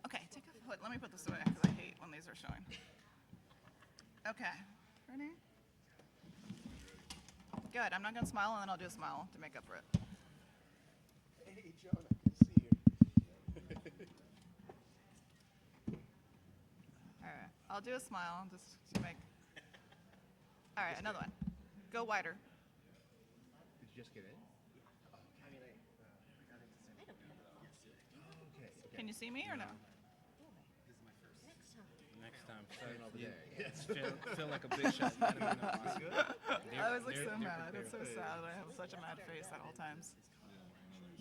Okay, let me put this away because I hate when these are showing. Okay, ready? Good, I'm not gonna smile and then I'll do a smile to make up for it. Hey, John, I can see you. All right, I'll do a smile just to make. All right, another one. Go wider. Did you just get in? Okay. Can you see me or no? Next time, Over you there. feel like a big shot. You gotta be I always look so mad. It's so sad that I have such a mad face at all times.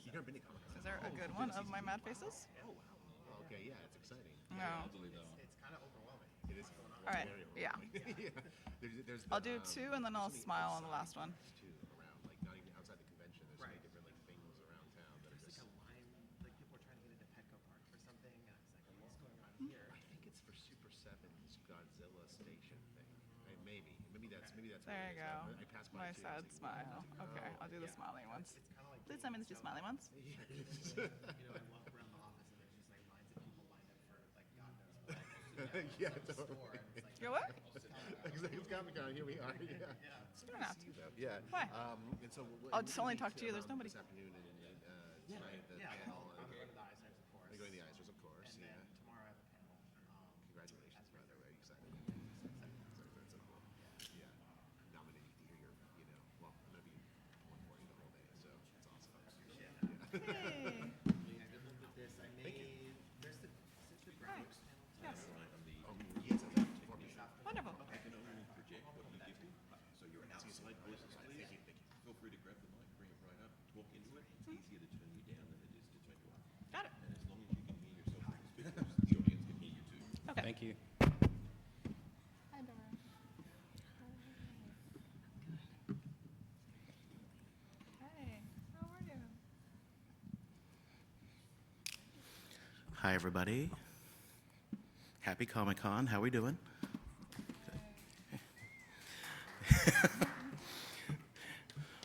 You've never been to Comic-Con? Is there a good one of my mad faces? Oh, wow. Okay, yeah, it's exciting. No. It's kind of overwhelming. It is All right, yeah. yeah. There's I'll do two and then I'll smile on the last one. too around, like not even outside the convention. There's so many different like things around town that are just. Like a line, like people are trying to get into Petco Park for something, and I was like, well, what's going on here? I think it's for Super 7's Godzilla station thing. Maybe that's There what you it is. go. I passed by My it too. sad I was smile. Okay, I'll do the smiling ones. It's kind of like, Please tell me to do smiley ones. you know, I walk around the office and there's just like lines of people lined up for like God knows what. Yeah, Store, totally. and it's like, Go what? It's Comic-Con. Here we are. Yeah. You don't have to. Yeah. Why? And so I'll just only talk to you. There's nobody. This afternoon and tonight the yeah, panel. I'm going to the Eisners, of course. You're going to the Eisners, of course. And Yeah. then tomorrow I have a panel. Congratulations, by the way. Excited. That's so cool. Yeah. Nominated to hear your, well, I'm going to be on for you the whole day, so it's awesome. Hey. Yeah, good luck with this. I made, there's the graphics panel. Yes. Yes, for me. Wonderful. I can only project what you give me. So you're outside voices, please. Thank you. Feel free to grab the mic, bring it right up, talk into it. It's easier to turn you down than it is to turn you up. Got it. And as long as you can hear yourself in the speakers, the audience can hear you too. Okay. Thank you. Hi, Dora. Hey, how are you? Hi, everybody. Happy Comic-Con. How we doing?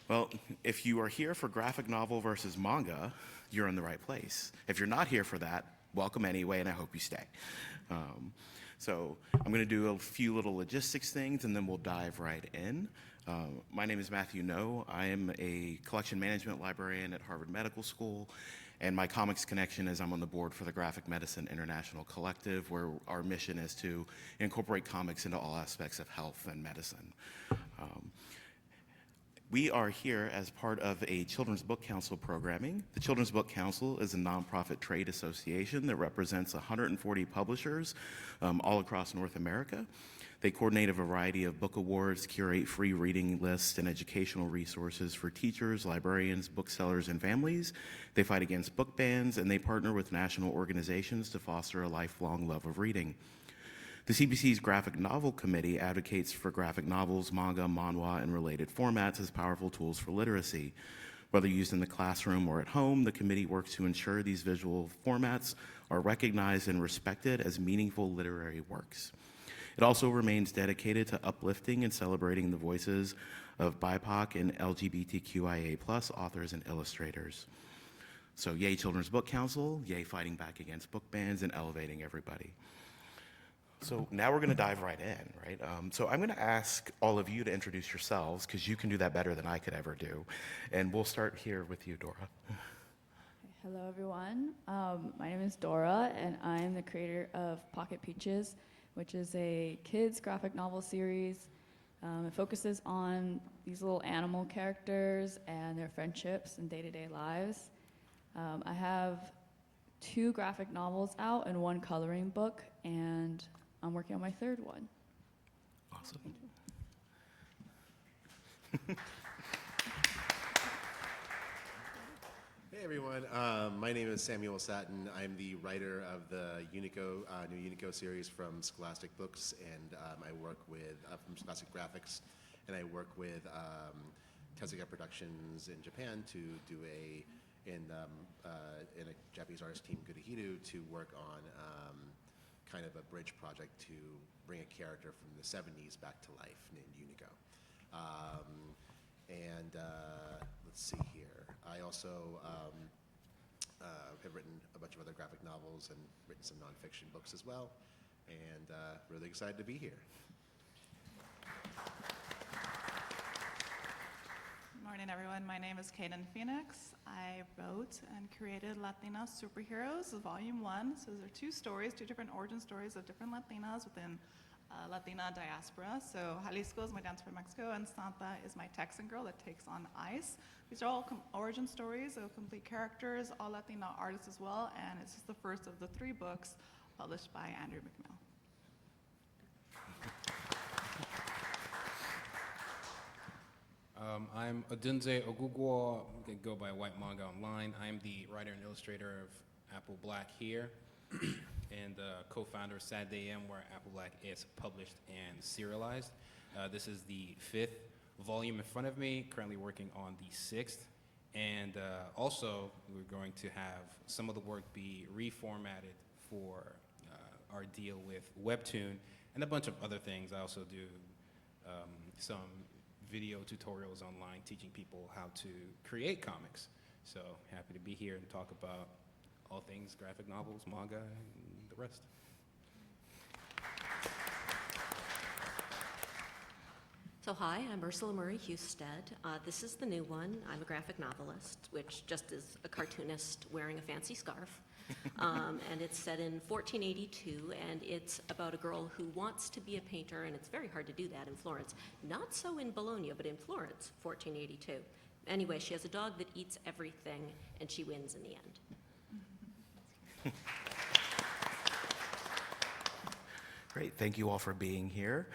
Well, if you are here for graphic novel versus manga, you're in the right place. If you're not here for that, welcome anyway, and I hope you stay. So I'm going to do a few little logistics things, and then we'll dive right in. My name is Matthew No. I am a collection management librarian at Harvard Medical School, and my comics connection is I'm on the board for the Graphic Medicine International Collective, where our mission is to incorporate comics into all aspects of health and medicine. We are here as part of a Children's Book Council programming. The Children's Book Council is a nonprofit trade association that represents 140 publishers all across North America. They coordinate a variety of book awards, curate free reading lists and educational resources for teachers, librarians, booksellers, and families. They fight against book bans, and they partner with national organizations to foster a lifelong love of reading. The CBC's Graphic Novel Committee advocates for graphic novels, manga, manhwa, and related formats as powerful tools for literacy. Whether used in the classroom or at home, the committee works to ensure these visual formats are recognized and respected as meaningful literary works. It also remains dedicated to uplifting and celebrating the voices of BIPOC and LGBTQIA+ authors and illustrators. So yay Children's Book Council, yay fighting back against book bans and elevating everybody. So now we're going to dive right in, right? So I'm going to ask all of you to introduce yourselves, because you can do that better than I could ever do. And we'll start here with you, Dora. Hello, everyone. My name is Dora, and I'm the creator of Pocket Peaches, which is a kids graphic novel series. It focuses on these little animal characters and their friendships and day-to-day lives. I have 2 graphic novels out and 1 coloring book, and I'm working on my 3rd one. Awesome. Hey everyone, my name is Samuel Sattin. I'm the writer of the Unico, new Unico series from Scholastic Books, and I work with, from Scholastic Graphics, and I work with Tezuka Productions in Japan to do in a Japanese artist team, Gurihiru, to work on kind of a bridge project to bring a character from the 70s back to life named Unico. Let's see here. I also have written a bunch of other graphic novels and written some nonfiction books as well, and really excited to be here. Good morning, everyone. My name is Kayden Phoenix. I wrote and created Latina Superheroes, Volume 1. So those are two stories, two different origin stories of different Latinas within Latina diaspora. So Jalisco is my dancer from Mexico, and Santa is my Texan girl that takes on ice. These are all origin stories of complete characters, all Latina artists as well, and it's just the first of the 3 books published by Andrew McMeel. I'm Odunze Ogugwo, I go by Whyt Manga online. I'm the writer and illustrator of Apple Black here, and co-founder of Saturday AM, where Apple Black is published and serialized. This is the 5th volume in front of me, currently working on the 6th. And also, we're going to have some of the work be reformatted for our deal with Webtoon and a bunch of other things. I also do some video tutorials online teaching people how to create comics. So happy to be here and talk about all things graphic novels, manga, and the rest. So hi, I'm Ursula Murray Husted. This is the new one. I'm a graphic novelist, which just is a cartoonist wearing a fancy scarf. And it's set in 1482, and it's about a girl who wants to be a painter, and it's very hard to do that in Florence. Not so in Bologna, but in Florence, 1482. Anyway, she has a dog that eats everything, and she wins in the end. Great, thank you all for being here.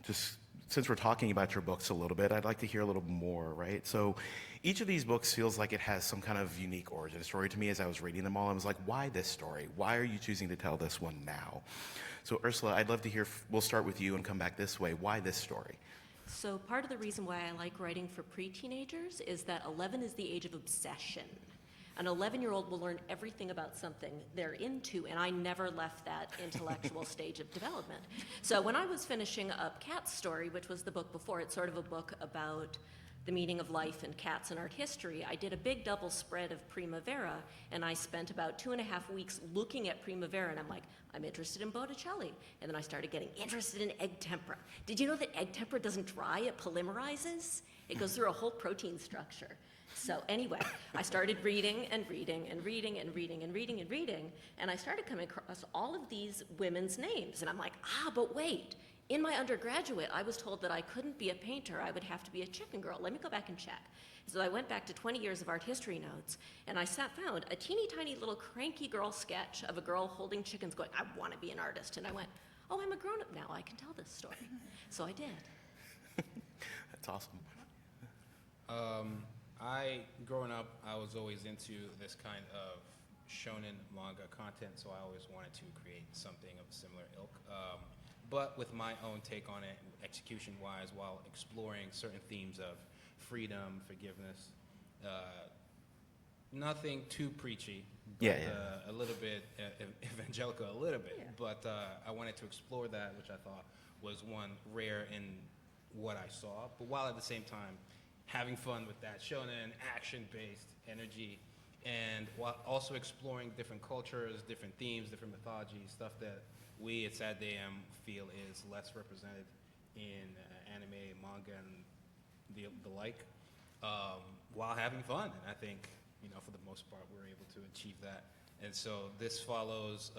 Just since we're talking about your books a little bit, I'd like to hear a little more, right? So each of these books feels like it has some kind of unique origin story to me. As I was reading them all, I was like, why this story? Why are you choosing to tell this one now? So Ursula, I'd love to hear, we'll start with you and come back this way. Why this story? So part of the reason why I like writing for pre-teenagers is that 11 is the age of obsession. An 11-year-old will learn everything about something they're into, and I never left that intellectual stage of development. So when I was finishing up Cat's story, which was the book before, it's sort of a book about the meaning of life and cats and art history, I did a big double spread of Primavera, and I spent about 2.5 weeks looking at Primavera, and I'm like, I'm interested in Botticelli. And then I started getting interested in egg tempera. Did you know that egg tempera doesn't dry, it polymerizes? It goes through a whole protein structure. So anyway, I started reading and reading and reading and reading and reading and reading, and I started coming across all of these women's names, and I'm like, but wait. In my undergraduate, I was told that I couldn't be a painter, I would have to be a chicken girl. Let me go back and check. So I went back to 20 years of art history notes, and I found a teeny tiny little cranky girl sketch of a girl holding chickens going, I want to be an artist. And I went, oh, I'm a grown-up now, I can tell this story. So I did. That's awesome. Growing up, I was always into this kind of shonen manga content, so I always wanted to create something of a similar ilk. But with my own take on it, execution-wise, while exploring certain themes of freedom, forgiveness, nothing too preachy, but a little bit evangelical, a little bit. Yeah. But I wanted to explore that, which I thought was one rare in what I saw, but while at the same time having fun with that shonen, action-based energy, and while also exploring different cultures, different themes, different mythologies, stuff that we at Saturday AM feel is less represented in anime, manga, and the like, while having fun. And I think, for the most part, we're able to achieve that. And so this follows,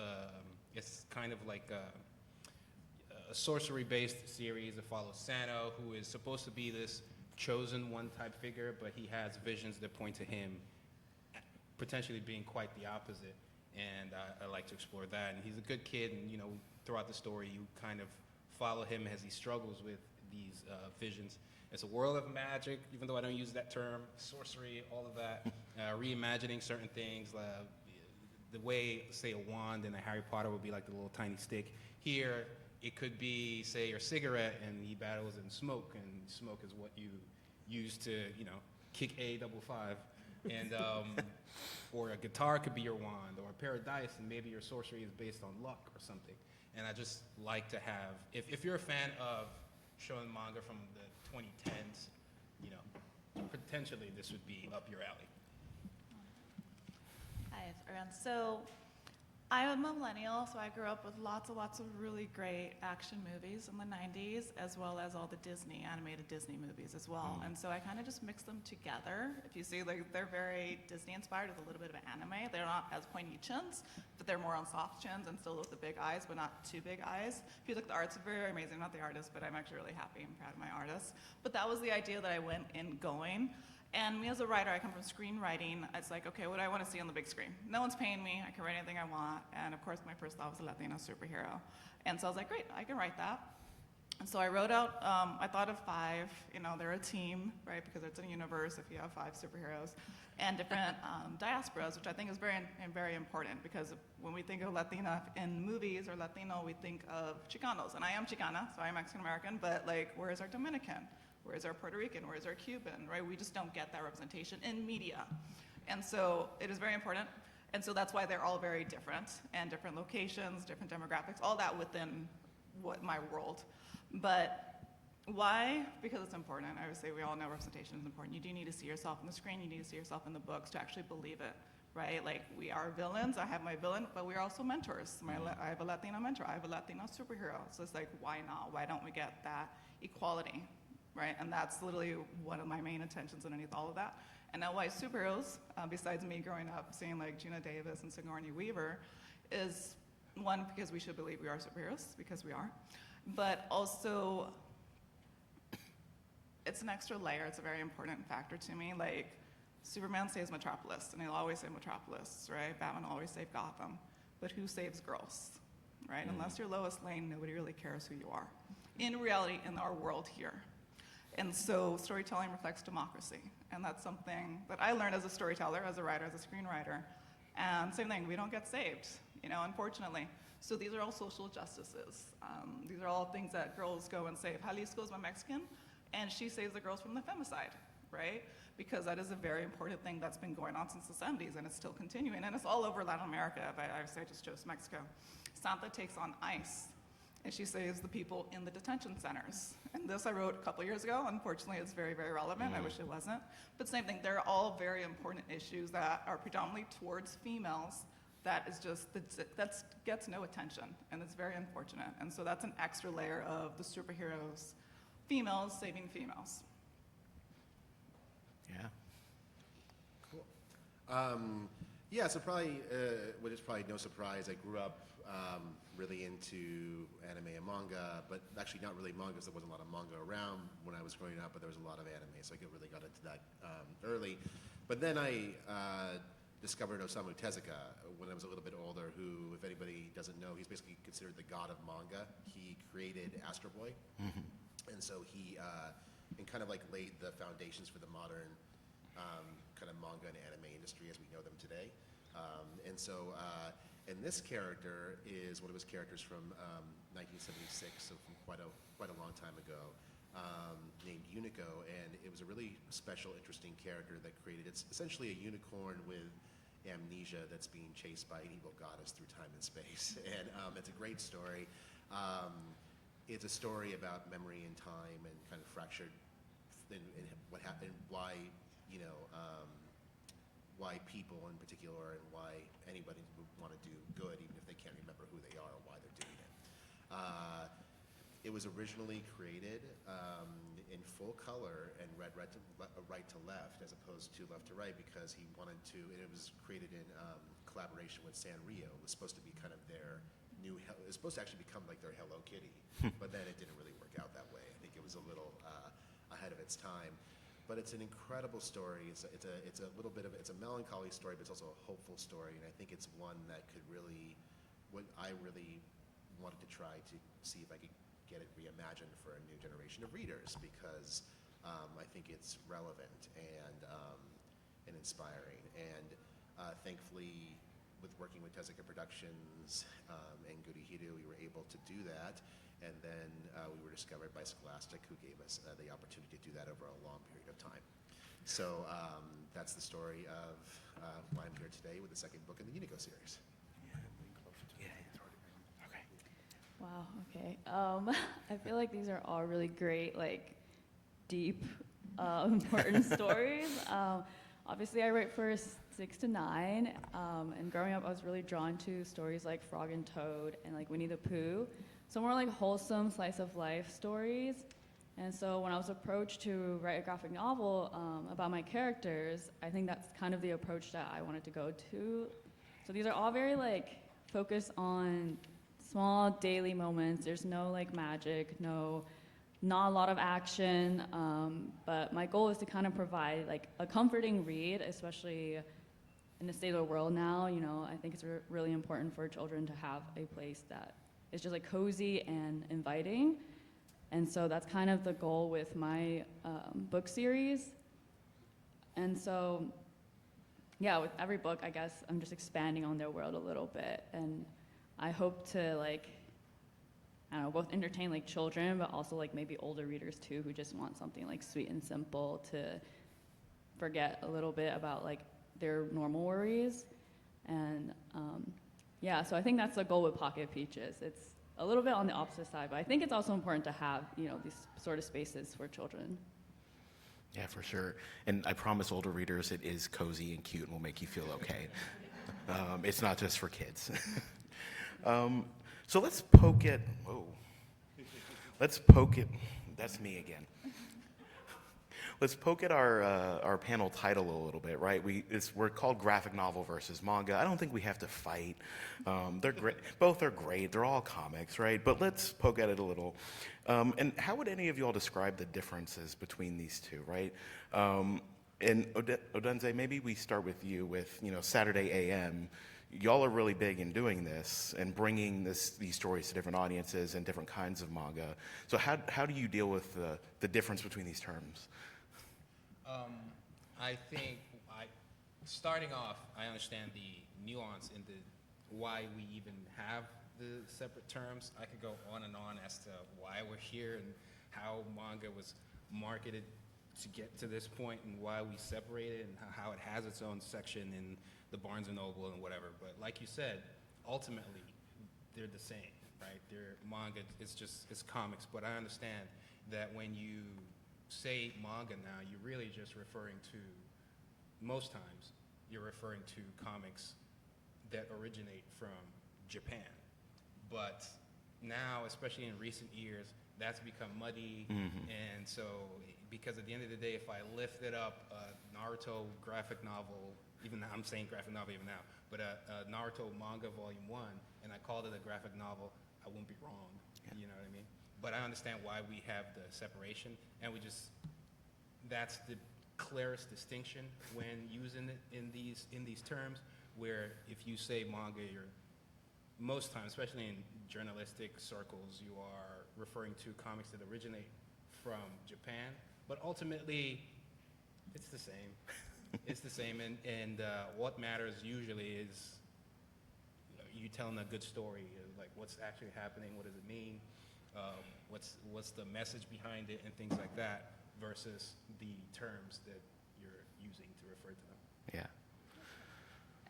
it's kind of like a sorcery-based series. It follows Sano, who is supposed to be this chosen one type figure, but he has visions that point to him potentially being quite the opposite. And I like to explore that. And he's a good kid, and throughout the story, you kind of follow him as he struggles with these visions. It's a world of magic, even though I don't use that term, sorcery, all of that, reimagining certain things. The way, say, a wand in a Harry Potter would be like the little tiny stick. Here, it could be, say, your cigarette, and he battles in smoke, and smoke is what you use to, kick A55. And, or a guitar could be your wand, or a pair of dice, and maybe your sorcery is based on luck or something. And I just like to have, if you're a fan of shonen manga from the 2010s, potentially this would be up your alley. Hi, everyone. So I'm a millennial, so I grew up with lots of really great action movies in the 90s, as well as all the animated Disney movies as well. And so I kind of just mix them together. If you see, like, they're very Disney inspired with a little bit of anime. They're not as pointy chins, but they're more on soft chins and still with the big eyes, but not too big eyes. If you look at the art's very amazing, not the artist, but I'm actually really happy and proud of my artist. But that was the idea that I went in going. And me as a writer, I come from screenwriting. It's like, okay, what do I want to see on the big screen? No one's paying me. I can write anything I want. And of course, my first thought was a Latina superhero. And so I was like, great, I can write that. And so I wrote out, I thought of 5. You know, they're a team, right? Because it's a universe if you have 5 superheroes. And different diasporas, which I think is very important. Because when we think of Latina in movies or Latino, we think of Chicanos. And I am Chicana, so I'm Mexican-American. But, like, where is our Dominican? Where is our Puerto Rican? Where is our Cuban, right? We just don't get that representation in media. And so it is very important. And so that's why they're all very different, and different locations, different demographics, all that within my world. But why? Because it's important. I would say we all know representation is important. You do need to see yourself on the screen. You need to see yourself in the books to actually believe it, right? Like, we are villains. I have my villain, but we are also mentors. I have a Latina mentor. I have a Latina superhero. So it's like, why not? Why don't we get that equality? Right? And that's literally one of my main intentions underneath all of that. And now why superheroes, besides me growing up seeing like Gina Davis and Sigourney Weaver, is one, because we should believe we are superheroes, because we are, but also it's an extra layer. It's a very important factor to me. Like, Superman saves Metropolis, and he'll always say Metropolis, right? Batman will always save Gotham. But who saves girls, right? Unless you're Lois Lane, nobody really cares who you are. In reality, in our world here. And so storytelling reflects democracy. And that's something that I learned as a storyteller, as a writer, as a screenwriter. And same thing, we don't get saved, unfortunately. So these are all social justices. These are all things that girls go and save. Jalisco is my Mexican, and she saves the girls from the femicide, right? Because that is a very important thing that's been going on since the 70s, and it's still continuing. And it's all over Latin America, but I just chose Mexico. Santa takes on ICE, and she saves the people in the detention centers. And this I wrote a couple years ago. Unfortunately, it's very, very relevant. I wish it wasn't. But same thing, they're all very important issues that are predominantly towards females that gets no attention, and it's very unfortunate. And so that's an extra layer of the superheroes, females saving females. Yeah. Cool. So probably, which is probably no surprise, I grew up really into anime and manga, but actually not really manga, because there wasn't a lot of manga around when I was growing up, but there was a lot of anime, so I really got into that early. But then I discovered Osamu Tezuka when I was a little bit older, who, if anybody doesn't know, he's basically considered the god of manga. He created Astro Boy, and so he kind of like laid the foundations for the modern kind of manga and anime industry as we know them today. And this character is one of his characters from 1976, so from quite a long time ago, named Unico, and it was a really special, interesting character that created. It's essentially a unicorn with amnesia that's being chased by an evil goddess through time and space, and it's a great story. It's a story about memory and time and kind of fractured, and what happened, why why people in particular, and why anybody would want to do good even if they can't remember who they are or why they're doing it. It was originally created in full color and read right to left as opposed to left to right, because he wanted to, and it was created in collaboration with Sanrio. It was supposed to be kind of their new, it was supposed to actually become like their Hello Kitty, but then it didn't really work out that way. I think it was a little ahead of its time. But it's an incredible story. It's a little bit of, it's a melancholy story, but it's also a hopeful story. And I think it's one that could really, what I really wanted to try to see if I could get it reimagined for a new generation of readers, because I think it's relevant and inspiring. And thankfully, with working with Tezuka Productions and Gurihiru, we were able to do that. And then we were discovered by Scholastic, who gave us the opportunity to do that over a long period of time. So that's the story of why I'm here today with the second book in the Unico series. Okay. Wow, okay. I feel like these are all really great, like, deep important stories. Obviously, I write for 6 to 9, and growing up, I was really drawn to stories like Frog and Toad and like Winnie the Pooh, so more like wholesome slice of life stories. And so when I was approached to write a graphic novel about my characters, I think that's kind of the approach that I wanted to go to. So these are all very like focused on small daily moments. There's no like magic, not a lot of action, but my goal is to kind of provide like a comforting read, especially in the state of the world now. You know, I think it's really important for children to have a place that is just like cozy and inviting. And so that's kind of the goal with my book series. And so, yeah, with every book, I guess I'm just expanding on their world a little bit. And I hope to like, I don't know, both entertain like children, but also like maybe older readers too, who just want something like sweet and simple to forget a little bit about like their normal worries. And yeah, so I think that's the goal with Pocket Peaches. It's a little bit on the opposite side, but I think it's also important to have, you know, these sort of spaces for children. Yeah, for sure. And I promise older readers it is cozy and cute and will make you feel okay. It's not just for kids. So let's poke at, that's me again. Let's poke at our panel title a little bit, right? We're called Graphic Novel versus Manga. I don't think we have to fight. They're great. Both are great. They're all comics, right? But let's poke at it a little. And how would any of y'all describe the differences between these two, right? And Odunze, maybe we start with you with, you know, Saturday AM. Y'all are really big in doing this and bringing these stories to different audiences and different kinds of manga. So how do you deal with the difference between these terms? I think, starting off, I understand the nuance in why we even have the separate terms. I could go on and on as to why we're here and how manga was marketed to get to this point and why we separate it and how it has its own section in the Barnes & Noble and whatever. But like you said, ultimately, they're the same, right? They're manga, it's comics. But I understand that when you say manga now, you're really just referring to, most times, you're referring to comics that originate from Japan. But now, especially in recent years, that's become muddy. And so, because at the end of the day, if I lifted up a Naruto graphic novel, even now, I'm saying graphic novel even now, but a Naruto manga volume 1, and I called it a graphic novel, I wouldn't be wrong, you know what I mean? But I understand why we have the separation, and that's the clearest distinction when using it in these terms, where if you say manga, you're most times, especially in journalistic circles, you are referring to comics that originate from Japan, but ultimately, it's the same. It's the same, and what matters usually is you telling a good story, like what's actually happening, what does it mean, what's the message behind it, and things like that, versus the terms that you're using to refer to them. Yeah.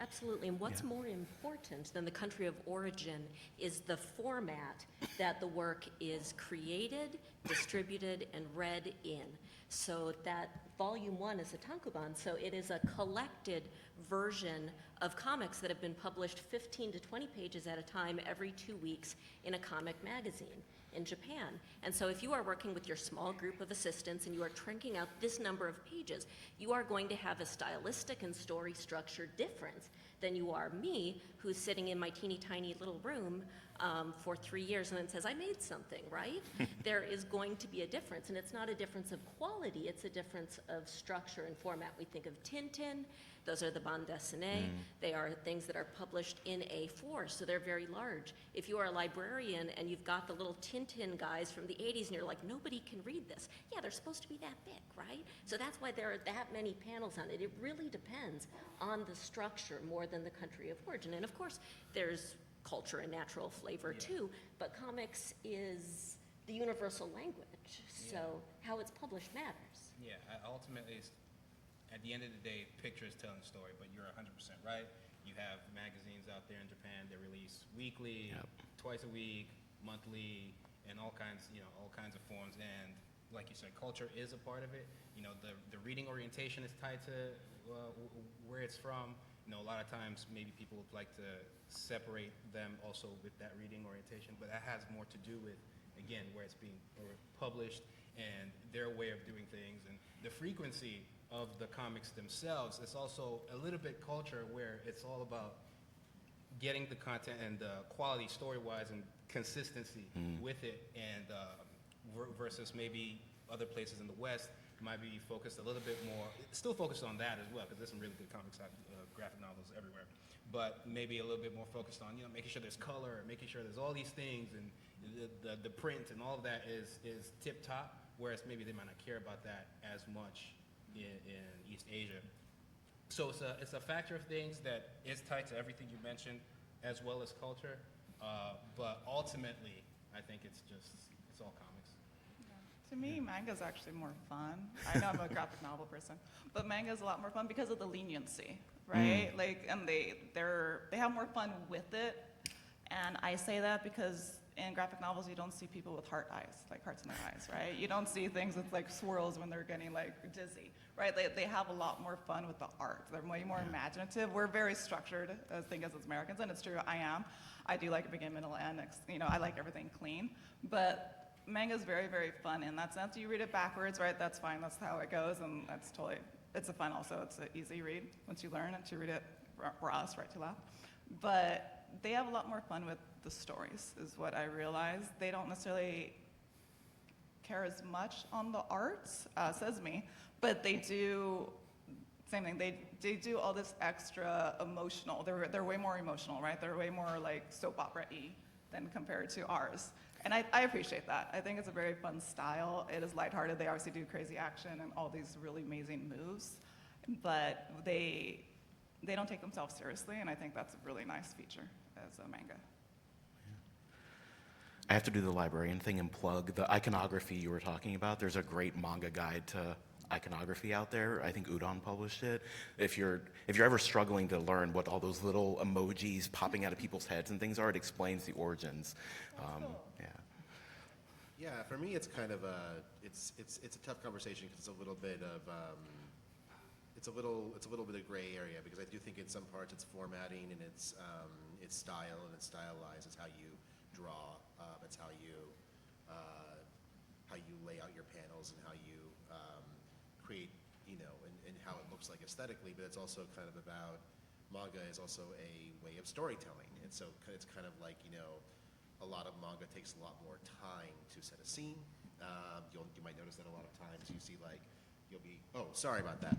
Absolutely, and what's more important than the country of origin is the format that the work is created, distributed, and read in. So that volume 1 is a tankobon, so it is a collected version of comics that have been published 15 to 20 pages at a time every 2 weeks in a comic magazine in Japan. And so if you are working with your small group of assistants and you are cranking out this number of pages, you are going to have a stylistic and story structure difference than you are me, who's sitting in my teeny tiny little room for 3 years and then says, I made something, right? There is going to be a difference, and it's not a difference of quality, it's a difference of structure and format. We think of Tintin, those are the bande dessinée. They are things that are published in A4, so they're very large. If you are a librarian and you've got the little Tintin guys from the 80s and you're like, nobody can read this. Yeah, they're supposed to be that big, right? So that's why there are that many panels on it. It really depends on the structure more than the country of origin. And of course, there's culture and natural flavor too, but comics is the universal language, so how it's published matters. Yeah, ultimately, at the end of the day, picture is telling the story, but you're 100% right. You have magazines out there in Japan that release weekly, twice a week, monthly, and all kinds of forms. And like you said, culture is a part of it. You know, the reading orientation is tied to where it's from. You know, a lot of times maybe people would like to separate them also with that reading orientation, but that has more to do with, again, where it's being published and their way of doing things and the frequency of the comics themselves. It's also a little bit culture where it's all about getting the content and the quality story-wise and consistency with it, and versus maybe other places in the West might be focused a little bit more, still focused on that as well, because there's some really good comics, graphic novels everywhere, but maybe a little bit more focused on, you know, making sure there's color, making sure there's all these things, and the print and all of that is tip-top, whereas maybe they might not care about that as much in East Asia. So it's a factor of things that is tied to everything you mentioned, as well as culture, but ultimately, I think it's all comics. To me, manga is actually more fun. I know I'm a graphic novel person, but manga is a lot more fun because of the leniency, right? Like, and they have more fun with it. And I say that because in graphic novels, you don't see people with heart eyes, like hearts in their eyes, right? You don't see things with like swirls when they're getting like dizzy, right? They have a lot more fun with the art. They're way more imaginative. We're very structured, I think, as Americans, and it's true, I am. I do like a begin, middle, end, you know, I like everything clean, but manga is very, very fun in that sense. You read it backwards, right? That's fine. That's how it goes, and that's totally. It's a fun. Also, it's an easy read once you learn it to read it for us, right to left. But they have a lot more fun with the stories, is what I realized. They don't necessarily care as much on the arts, says me, but they do. Same thing. They do all this extra emotional. They're way more emotional, right? They're way more like soap opera-y than compared to ours. And I appreciate that. I think it's a very fun style. It is lighthearted. They obviously do crazy action and all these really amazing moves, but they don't take themselves seriously, and I think that's a really nice feature as a manga. I have to do the librarian thing and plug the iconography you were talking about. There's a great manga guide to iconography out there. I think Udon published it. If you're ever struggling to learn what all those little emojis popping out of people's heads and things are, it explains the origins. Cool. Yeah, for me, it's kind of it's a tough conversation because it's a little bit of it's a little bit of gray area, because I do think in some parts it's formatting and it's style and it's stylized. It's how you draw. It's how you lay out your panels and how you create, you know, and how it looks like aesthetically. But it's also kind of about, manga is also a way of storytelling, and so it's kind of like, you know, a lot of manga takes a lot more time to set a scene. You might notice that a lot of times you see like, sorry about that.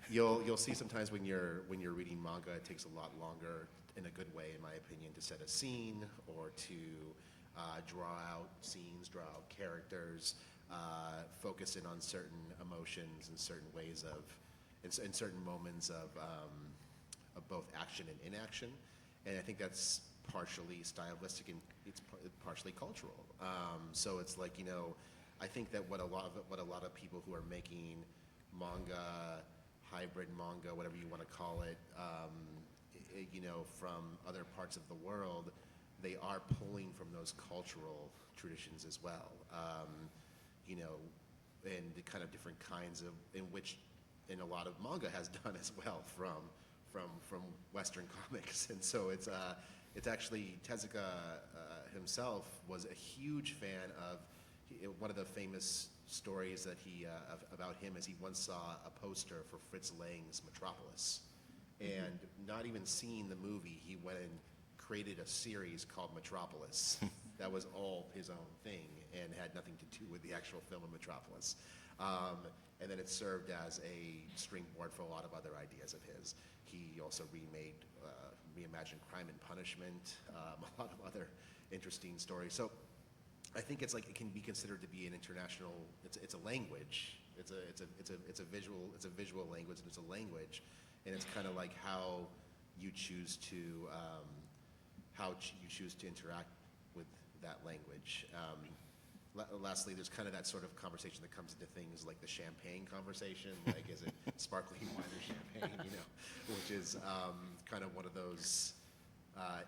You'll see sometimes when you're reading manga, it takes a lot longer, in a good way, in my opinion, to set a scene or to draw out scenes, draw out characters, focus in on certain emotions and certain ways of, in certain moments of both action and inaction. And I think that's partially stylistic and it's partially cultural. So it's like, you know, I think that what a lot of people who are making manga, hybrid manga, whatever you want to call it, you know, from other parts of the world, they are pulling from those cultural traditions as well. You know, and the kind of different kinds of, in which, and a lot of manga has done as well from Western comics. And so it's actually, Tezuka himself was a huge fan of, one of the famous stories that about him is he once saw a poster for Fritz Lang's Metropolis. And not even seeing the movie, he went and created a series called Metropolis. That was all his own thing and had nothing to do with the actual film of Metropolis. And then it served as a springboard for a lot of other ideas of his. He also reimagined Crime and Punishment, a lot of other interesting stories. So I think it's like, it can be considered to be an international, it's a language. It's a visual language, and it's a language. And it's kind of like how you choose to interact with that language. Lastly, there's kind of that sort of conversation that comes into things like the champagne conversation, like is it sparkling wine or champagne, you know, which is kind of one of those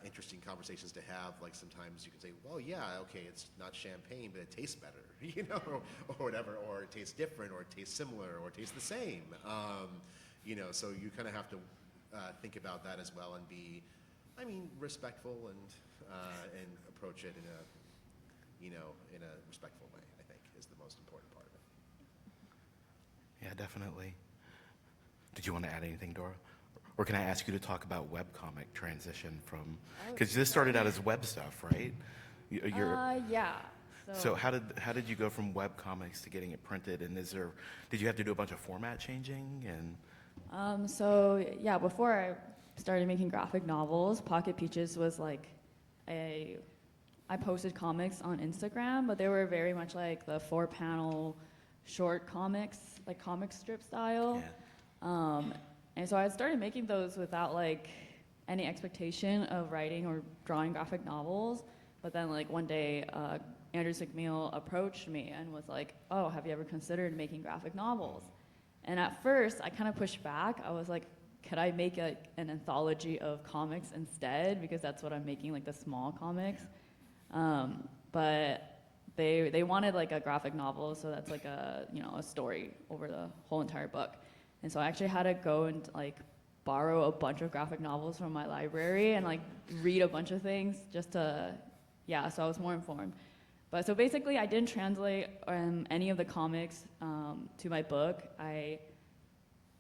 interesting conversations to have. Like sometimes you can say, well, yeah, okay, it's not champagne, but it tastes better, you know, or whatever, or it tastes different, or it tastes similar, or it tastes the same. You know, so you kind of have to think about that as well and be, I mean, respectful and approach it in a, you know, in a respectful way, I think, is the most important part of it. Yeah, definitely. Did you want to add anything, Dora? Or can I ask you to talk about webcomic transition from, because this started out as web stuff, right? Yeah. So how did you go from web comics to getting it printed, and did you have to do a bunch of format changing? And So yeah, before I started making graphic novels, Pocket Peaches was like I posted comics on Instagram, but they were very much like the 4-panel short comics, like comic strip style. Yeah. And so I started making those without like any expectation of writing or drawing graphic novels. But then like one day, Andrew McMeel approached me and was like, "Oh, have you ever considered making graphic novels?" And at first, I kind of pushed back. I was like, "Could I make an anthology of comics instead?" Because that's what I'm making, like the small comics. But they wanted like a graphic novel, so that's like a story over the whole entire book. And so I actually had to go and like borrow a bunch of graphic novels from my library and like read a bunch of things just to, so I was more informed. But so basically I didn't translate any of the comics to my book. I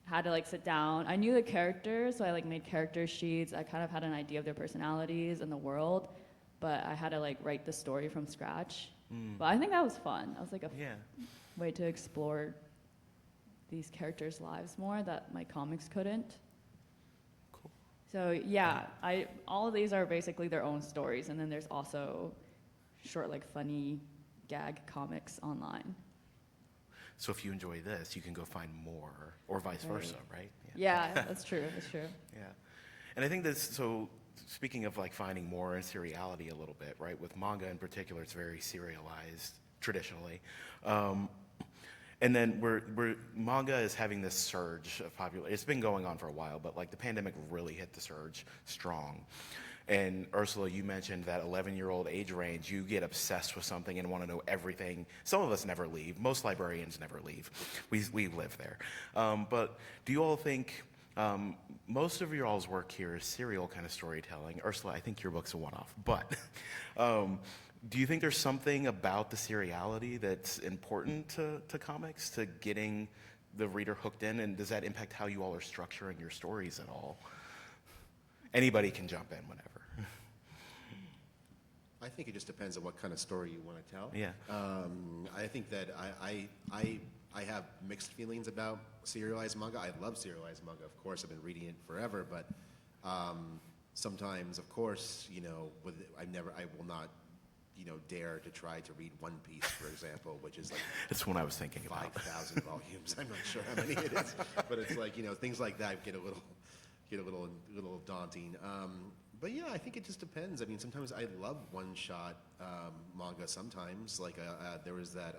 had to like sit down. I knew the characters, so I like made character sheets. I kind of had an idea of their personalities and the world, but I had to like write the story from scratch. But I think that was fun. That was like a way to explore these characters' lives more that my comics couldn't. Cool. So yeah, all of these are basically their own stories, and then there's also short, like funny gag comics online. So if you enjoy this, you can go find more, or vice versa, right? Yeah, that's true. That's true. Yeah, and I think so speaking of like finding more in seriality a little bit, right? With manga in particular, it's very serialized traditionally. And then manga is having this surge of popularity. It's been going on for a while, but like the pandemic really hit the surge strong. And Ursula, you mentioned that 11-year-old age range, you get obsessed with something and want to know everything. Some of us never leave. Most librarians never leave. We live there. But do you all think, most of your all's work here is serial kind of storytelling. Ursula, I think your book's a one-off. But do you think there's something about the seriality that's important to comics, to getting the reader hooked in? And does that impact how you all are structuring your stories at all? Anybody can jump in whenever. I think it just depends on what kind of story you want to tell. Yeah. I think that I have mixed feelings about serialized manga. I love serialized manga. Of course, I've been reading it forever, but sometimes, of course, I will not, dare to try to read One Piece, for example, which is like That's what I was thinking about. 5,000 volumes. I'm not sure how many it is, but it's like things like that get a little daunting. But yeah, I think it just depends. I mean, sometimes I love one-shot manga. Sometimes, like there was that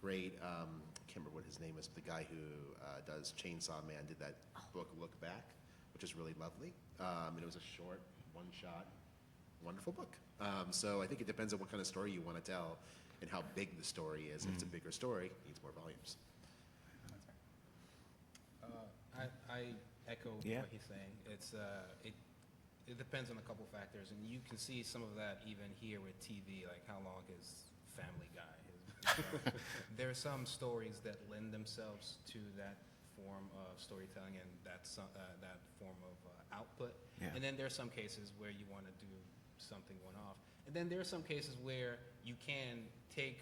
great, I can't remember what his name is, but the guy who does Chainsaw Man did that book Look Back, which is really lovely. And it was a short, one-shot, wonderful book. So I think it depends on what kind of story you want to tell and how big the story is. If it's a bigger story, it needs more volumes. I echo what he's saying. It depends on a couple factors, and you can see some of that even here with TV, like how long is Family Guy? There are some stories that lend themselves to that form of storytelling and that form of output. Yeah. And then there are some cases where you want to do something one-off. And then there are some cases where you can take,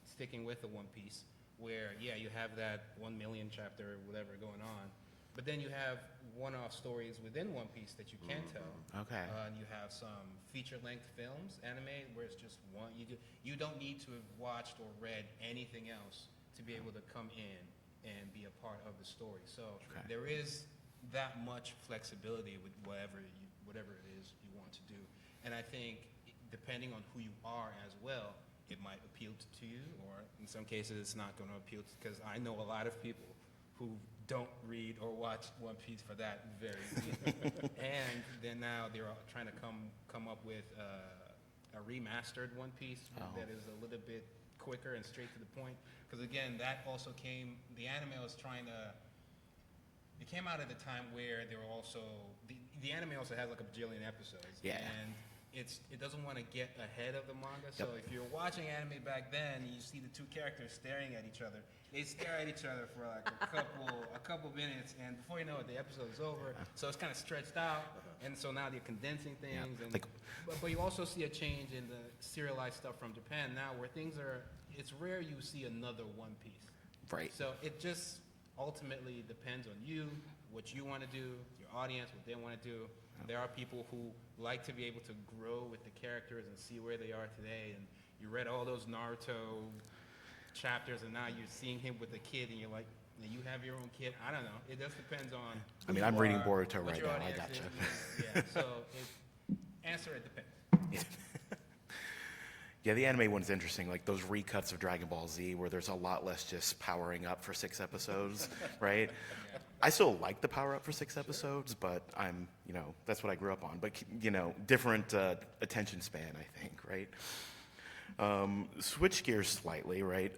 sticking with the One Piece, where, you have that 1 million chapter or whatever going on, but then you have one-off stories within One Piece that you can tell. Okay. And you have some feature-length films, anime, where it's just one. You don't need to have watched or read anything else to be able to come in and be a part of the story. So there is that much flexibility with whatever it is you want to do. And I think depending on who you are as well, it might appeal to you, or in some cases it's not going to appeal to, because I know a lot of people who don't read or watch One Piece for that very reason. And then now they're trying to come up with a remastered One Piece that is a little bit quicker and straight to the point. Because again, that also the anime was trying to, it came out at a time where there were also, the anime also has like a bajillion episodes. Yeah. And it doesn't want to get ahead of the manga. So if you're watching anime back then, you see the two characters staring at each other. They stare at each other for like a couple minutes, and before you know it, the episode is over. So it's kind of stretched out, and so now they're condensing things. And, but you also see a change in the serialized stuff from Japan now, where it's rare you see another One Piece. Right. So it just ultimately depends on you, what you want to do, your audience, what they want to do. There are people who like to be able to grow with the characters and see where they are today. And you read all those Naruto chapters, and now you're seeing him with a kid, and you're like, you have your own kid. I don't know. It just depends on. I mean, I'm reading Boruto right now. I gotcha. Yeah. So it depends. Yeah, the anime one's interesting. Like those recuts of Dragon Ball Z, where there's a lot less just powering up for 6 episodes, right? I still like the power up for 6 episodes, but that's what I grew up on. But different attention span, I think, right? Switch gears slightly, right?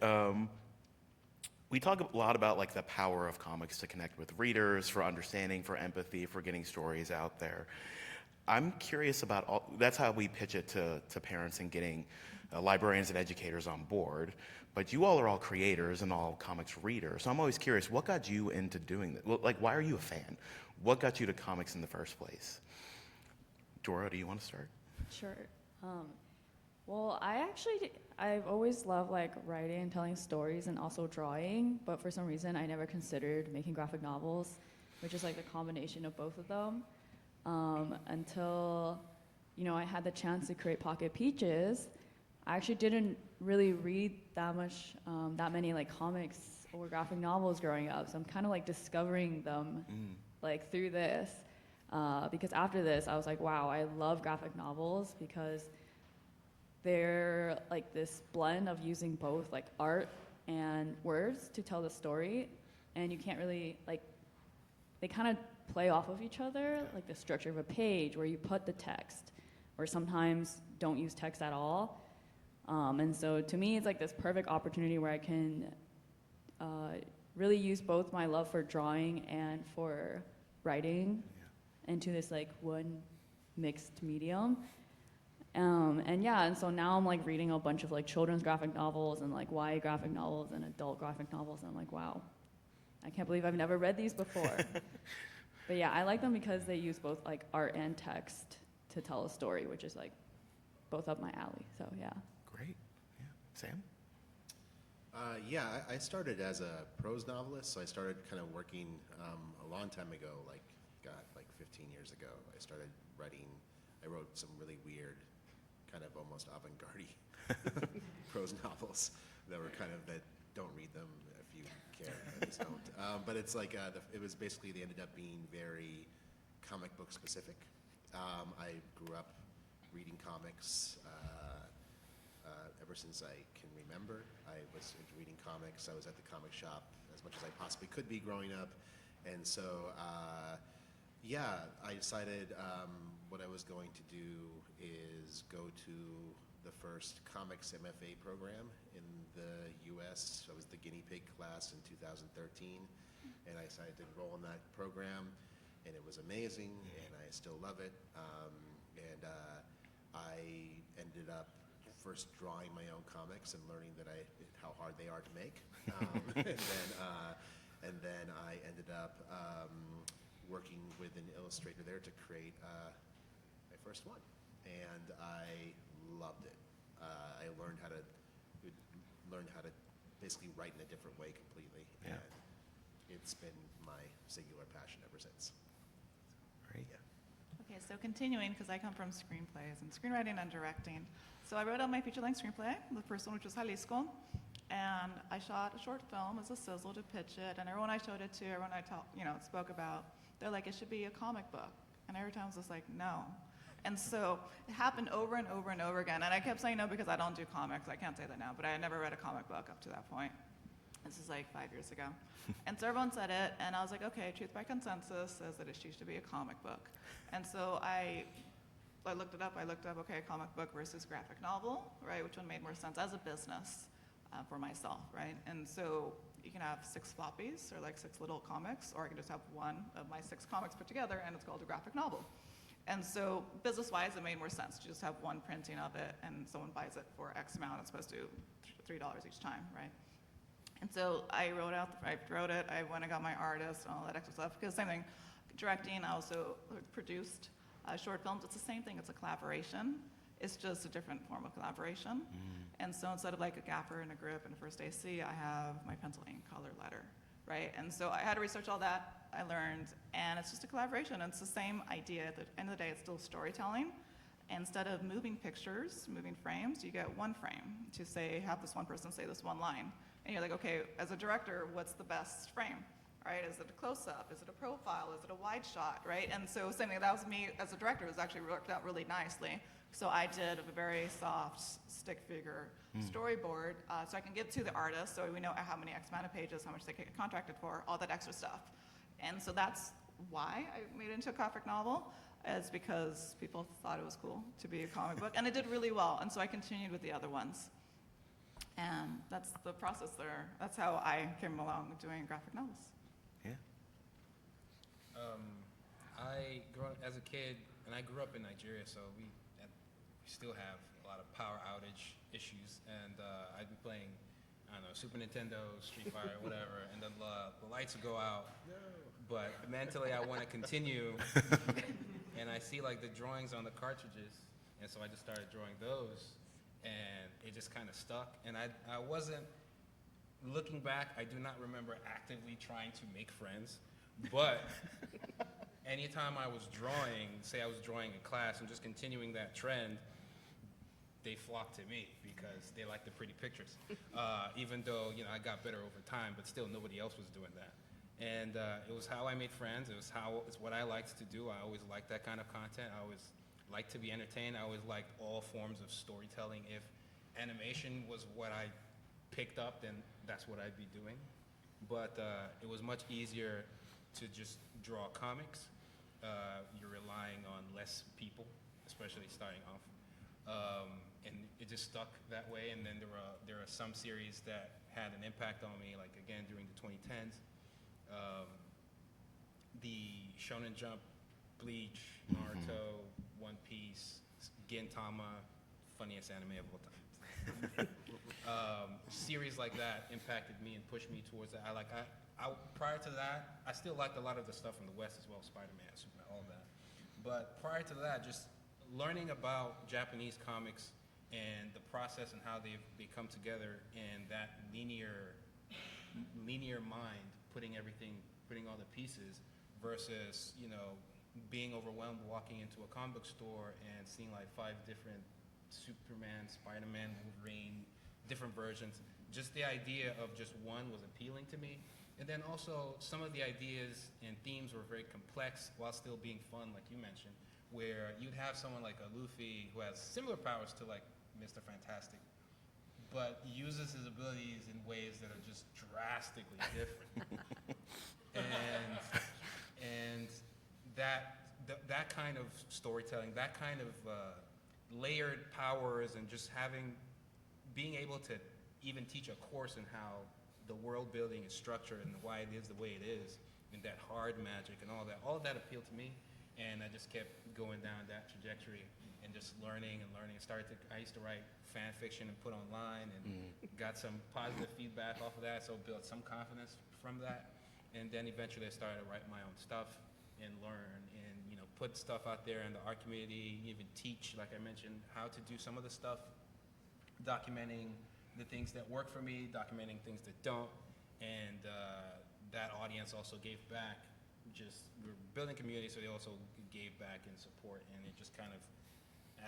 We talk a lot about like the power of comics to connect with readers, for understanding, for empathy, for getting stories out there. I'm curious about that's how we pitch it to parents and getting librarians and educators on board. But you all are all creators and all comics readers. So I'm always curious, what got you into doing this? Well, like, why are you a fan? What got you to comics in the first place? Dora, do you want to start? Sure. Well, I've always loved like writing and telling stories and also drawing, but for some reason I never considered making graphic novels, which is like the combination of both of them. Until, I had the chance to create Pocket Peaches. I actually didn't really read that many like comics or graphic novels growing up, so I'm kind of like discovering them like through this. Because after this, I was like, wow, I love graphic novels because they're like this blend of using both like art and words to tell the story, and you can't really they kind of play off of each other, like the structure of a page where you put the text, or sometimes don't use text at all. And so to me, it's like this perfect opportunity where I can really use both my love for drawing and for writing into this like one mixed medium. And so now I'm like reading a bunch of like children's graphic novels and like YA graphic novels and adult graphic novels, and I'm like, wow, I can't believe I've never read these before. But yeah, I like them because they use both like art and text to tell a story, which is like both up my alley. So yeah. Great. Yeah. Sam? I started as a prose novelist, so I started kind of working a long time ago, like 15 years ago. I wrote some really weird, kind of almost avant-garde prose novels that don't read them if you care, I just don't. But it's like, it was basically, they ended up being very comic book specific. I grew up reading comics ever since I can remember. I was into reading comics. I was at the comic shop as much as I possibly could be growing up. And so, I decided what I was going to do is go to the first comics MFA program in the U.S. I was the guinea pig class in 2013, and I decided to enroll in that program, and it was amazing, and I still love it. I ended up first drawing my own comics and learning how hard they are to make, and then I ended up working with an illustrator there to create my first one, and I loved it. I learned how to basically write in a different way completely, and it's been my singular passion ever since. Great. Yeah. Okay, so continuing, because I come from screenplays and screenwriting and directing. So I wrote out my feature-length screenplay, the first one, which was Jalisco, and I shot a short film as a sizzle to pitch it, and everyone I showed it to, everyone I spoke about, they're like, it should be a comic book. And every time I was just like, no. And so it happened over and over and over again, and I kept saying no because I don't do comics. I can't say that now, but I had never read a comic book up to that point. This is like 5 years ago. And so everyone said it, and I was like, okay, Truth by Consensus says that it used to be a comic book. And so I I looked it up. Okay, comic book versus graphic novel, right? Which one made more sense as a business for myself, right? And so you can have 6 floppies or like 6 little comics, or I can just have one of my 6 comics put together and it's called a graphic novel. And so business-wise, it made more sense to just have one printing of it and someone buys it for X amount as opposed to $3 each time, right? And so I wrote it, I went and got my artist and all that extra stuff, because same thing, directing, I also produced short films. It's the same thing, it's a collaboration. It's just a different form of collaboration. And so instead of like a gaffer and a grip and a first AC, I have my pencil ink color letter, right? And so I had to research all that, I learned, and it's just a collaboration. It's the same idea. At the end of the day, it's still storytelling. Instead of moving pictures, moving frames, you get one frame to say, have this one person say this one line. And you're like, okay, as a director, what's the best frame, right? Is it a close-up? Is it a profile? Is it a wide shot, right? And so same thing, that was me as a director. It was actually worked out really nicely. So I did a very soft stick figure storyboard, so I can give to the artist, so we know how many X amount of pages, how much they get contracted for, all that extra stuff. And so that's why I made it into a graphic novel, is because people thought it was cool to be a comic book, and it did really well. And so I continued with the other ones. And that's the process there. That's how I came along doing graphic novels. Yeah. I grew up as a kid, and I grew up in Nigeria, so we still have a lot of power outage issues, and I'd be playing, I don't know, Super Nintendo, Street Fighter, whatever, and then the lights would go out. No. But mentally, I want to continue, and I see like the drawings on the cartridges, and so I just started drawing those, and it just kind of stuck. And I wasn't, looking back, I do not remember actively trying to make friends, but anytime I was drawing, say I was drawing in class and just continuing that trend, they flocked to me because they like the pretty pictures. Even though, you know, I got better over time, but still nobody else was doing that. And it was how I made friends. It's what I liked to do. I always liked that kind of content. I always liked to be entertained. I always liked all forms of storytelling. If animation was what I picked up, then that's what I'd be doing. But it was much easier to just draw comics. You're relying on less people, especially starting off. And it just stuck that way. And then there are some series that had an impact on me, like again during the 2010s. The Shonen Jump, Bleach, Naruto, One Piece, Gintama, funniest anime of all time. Series like that impacted me and pushed me towards that. Prior to that, I still liked a lot of the stuff from the West as well, Spider-Man, Superman, all that. But prior to that, just learning about Japanese comics and the process and how they come together, and that linear mind, putting all the pieces, versus, you know, being overwhelmed walking into a comic book store and seeing like 5 different Superman, Spider-Man, Wolverine, different versions. Just the idea of just one was appealing to me. And then also some of the ideas and themes were very complex while still being fun, like you mentioned, where you'd have someone like a Luffy who has similar powers to like Mr. Fantastic, but uses his abilities in ways that are just drastically different. and that kind of storytelling, that kind of layered powers, and just being able to even teach a course in how the world building is structured and why it is the way it is, and that hard magic and all of that appealed to me. And I just kept going down that trajectory and just learning and learning. I used to write fan fiction and put online, and got some positive feedback off of that, so built some confidence from that. And then eventually I started to write my own stuff and learn and, you know, put stuff out there in the art community, even teach, like I mentioned, how to do some of the stuff, documenting the things that work for me, documenting things that don't. And that audience also gave back. We're building community, so they also gave back in support, and it just kind of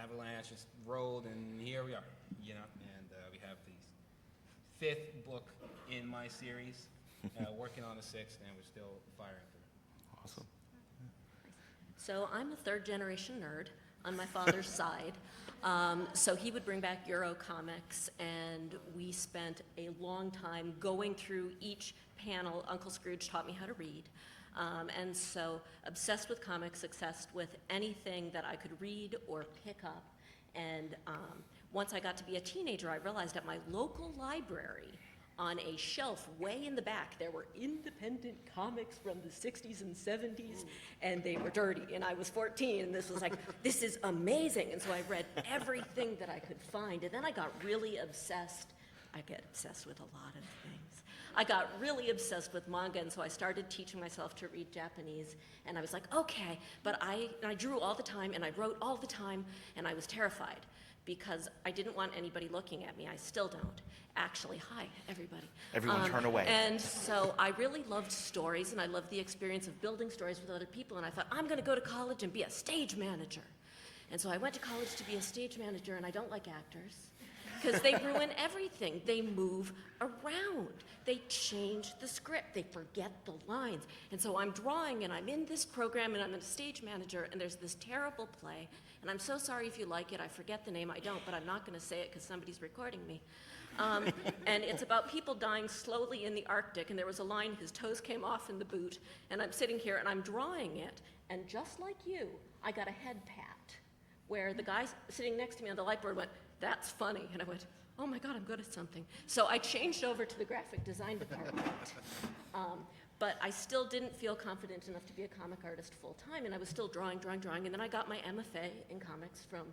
avalanche just rolled, and here we are, you know. And we have the 5th book in my series, working on the 6th, and we're still firing through. Awesome. So I'm a 3rd generation nerd on my father's side. So he would bring back Euro comics, and we spent a long time going through each panel. Uncle Scrooge taught me how to read. And so obsessed with comics, obsessed with anything that I could read or pick up. And once I got to be a teenager, I realized at my local library, on a shelf way in the back, there were independent comics from the 60s and 70s, and they were dirty. And I was 14, and this was like, this is amazing. And so I read everything that I could find. And then I got really obsessed. I get obsessed with a lot of things. I got really obsessed with manga, and so I started teaching myself to read Japanese. And I was like, okay, but I drew all the time, and I wrote all the time, and I was terrified because I didn't want anybody looking at me. I still don't. Actually, hi, everybody. Everyone turn away. And so I really loved stories, and I loved the experience of building stories with other people, and I thought, I'm gonna go to college and be a stage manager. And so I went to college to be a stage manager, and I don't like actors, because they ruin everything. They move around. They change the script. They forget the lines. And so I'm drawing, and I'm in this program, and I'm a stage manager, and there's this terrible play, and I'm so sorry if you like it. I forget the name. I don't, but I'm not gonna say it because somebody's recording me. And it's about people dying slowly in the Arctic, and there was a line, his toes came off in the boot, and I'm sitting here and I'm drawing it, and just like you, I got a head pat, where the guy sitting next to me on the whiteboard went, that's funny, and I went, oh my God, I'm good at something. So I changed over to the graphic design department, but I still didn't feel confident enough to be a comic artist full time, and I was still drawing, and then I got my MFA in comics from